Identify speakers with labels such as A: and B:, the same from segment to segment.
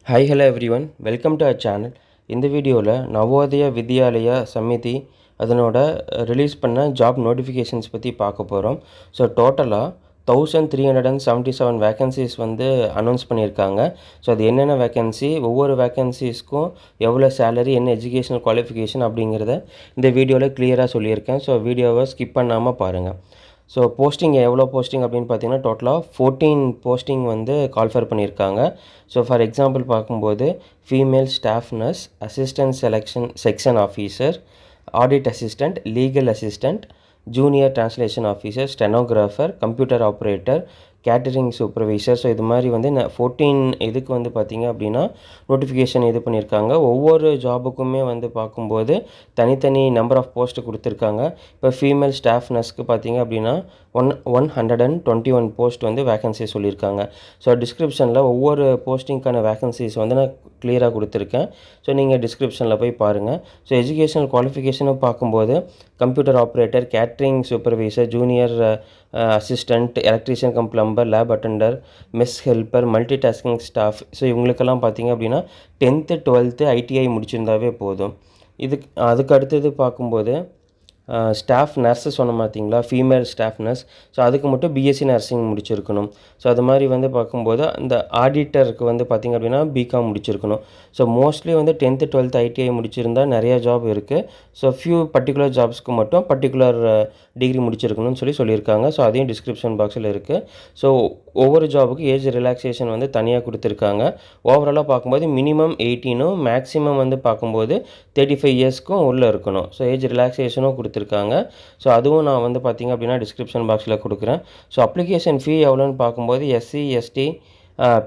A: Hi, hello everyone. Welcome to our channel. இந்த வீடியோவில் நவோதயா வித்யாலயா சமிதி அதனோட ரிலீஸ் பண்ண ஜாப் நோட்டிஃபிகேஷன்ஸ் பற்றி பார்க்க போகிறோம். ஸோ டோட்டலாக 1377 வேக்கன்சிஸ் வந்து அனௌன்ஸ் பண்ணியிருக்காங்க. ஸோ அது என்னென்ன வேக்கன்சி, ஒவ்வொரு வேக்கன்சிஸ்க்கும் எவ்வளோ சேலரி, என்ன எஜுகேஷனல் குவாலிஃபிகேஷன் அப்படிங்கிறத இந்த வீடியோவில் கிளியராக சொல்லியிருக்கேன். ஸோ வீடியோவை ஸ்கிப் பண்ணாமல் பாருங்கள். ஸோ போஸ்டிங் எவ்வளோ போஸ்டிங் அப்படின்னு பார்த்தீங்கன்னா டோட்டலாக 14 போஸ்டிங் வந்து கால்ஃபர் பண்ணியிருக்காங்க. ஸோ ஃபார் எக்ஸாம்பிள் பார்க்கும்போது female staff nurse, assistant section officer, audit assistant, legal assistant, junior translation officer, stenographer, computer operator, catering supervisor. So இது மாதிரி வந்து 14 இதுக்கு வந்து பார்த்திங்க அப்படின்னா நோட்டிஃபிகேஷன் இது பண்ணியிருக்காங்க. ஒவ்வொரு ஜாபுக்குமே வந்து பார்க்கும்போது தனித்தனி நம்பர் ஆஃப் போஸ்ட்டு கொடுத்துருக்காங்க. இப்போ ஃபீமேல் ஸ்டாஃப் நர்ஸ்க்கு பார்த்திங்க அப்படின்னா 121 போஸ்ட் வந்து வேக்கன்சி சொல்லியிருக்காங்க. ஸோ டிஸ்கிரிப்ஷனில் ஒவ்வொரு போஸ்டிங்க்கான வேக்கன்சிஸ் வந்து நான் கிளியராக கொடுத்துருக்கேன். ஸோ நீங்கள் டிஸ்கிரிப்ஷனில் போய் பாருங்கள். ஸோ எஜுகேஷனல் குவாலிஃபிகேஷனும் பார்க்கும்போது computer operator, catering supervisor, junior assistant, electrician come plumber, lab attender, mess helper, multi tasking staff. So இவங்களுக்கெல்லாம் பார்த்திங்க அப்படின்னா 10th 12th ஐடிஐ முடிச்சிருந்தாவே போதும். அதுக்கு அடுத்தது பார்க்கும்போது ஸ்டாஃப் நர்ஸு சொன்ன பார்த்தீங்களா, ஃபீமேல் ஸ்டாஃப் நர்ஸ். ஸோ அதுக்கு மட்டும் பிஎஸ்சி நர்சிங் முடிச்சிருக்கணும். ஸோ அது மாதிரி வந்து பார்க்கும்போது அந்த ஆடிட்டருக்கு வந்து பார்த்திங்க அப்படின்னா பிகாம் முடிச்சிருக்கணும். ஸோ மோஸ்ட்லி வந்து 10th 12th ஐடிஐ முடிச்சிருந்தா நிறையா ஜாப் இருக்குது. ஸோ ஃபியூ பர்டிகுலர் ஜாப்ஸ்க்கு மட்டும் பர்டிகுலர் டிகிரி முடிச்சிருக்கணும்னு சொல்லியிருக்காங்க. ஸோ அதையும் டிஸ்கிரிப்ஷன் பாக்ஸில் இருக்குது. ஸோ ஒவ்வொரு ஜாபுக்கு ஏஜ் ரிலாக்ஸேஷன் வந்து தனியாக கொடுத்துருக்காங்க. ஓவராலாக பார்க்கும்போது மினிமம் 18, மேக்ஸிமம் வந்து பார்க்கும்போது 35 இயர்ஸ்க்கும் உள்ளே இருக்கணும். ஸோ ஏஜ் ரிலாக்ஸேஷனும் கொடுத்துருக்காங்க. ஸோ அதுவும் நான் வந்து பார்த்திங்க அப்படின்னா டிஸ்கிரிப்ஷன் பாக்ஸில் கொடுக்குறேன். ஸோ அப்ளிகேஷன் ஃபீ எவ்வளோன்னு பார்க்கும்போது எஸ்சி எஸ்டி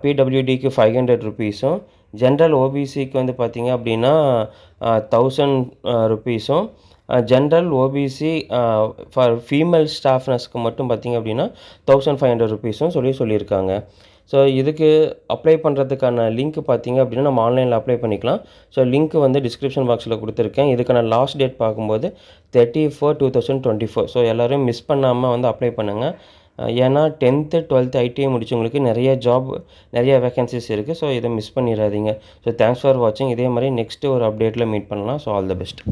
A: பிடபிள்யூடிக்கு 500 ருபீஸும், ஜென்ரல் ஓபிசிக்கு வந்து பார்த்திங்க அப்படின்னா 1000 ருபீஸும், general OBC for female staff நர்ஸ்க்கு மட்டும் பார்த்திங்க அப்படின்னா 1500 ருபீஸும் சொல்லியிருக்காங்க. ஸோ இதுக்கு அப்ளை பண்ணுறதுக்கான லிங்க் பார்த்திங்க அப்படின்னா நம்ம ஆன்லைனில் அப்ளை பண்ணிக்கலாம். ஸோ லிங்க் வந்து டிஸ்கிரிப்ஷன் பாக்ஸில் கொடுத்துருக்கேன். இதுக்கான லாஸ்ட் டேட் பார்க்கும்போது 30/4/2024. ஸோ எல்லோரும் மிஸ் பண்ணாமல் வந்து அப்ளை பண்ணுங்கள். ஏன்னா 10th 12th ஐடிஐ முடிச்சவங்களுக்கு நிறைய வேக்கன்சிஸ் இருக்குது. ஸோ இதை மிஸ் பண்ணிடாதீங்க. ஸோ தேங்க்ஸ் ஃபார் வாட்சிங். இதே மாதிரி நெக்ஸ்ட்டு ஒரு அப்டேட்டில் மீட் பண்ணலாம். So all the best.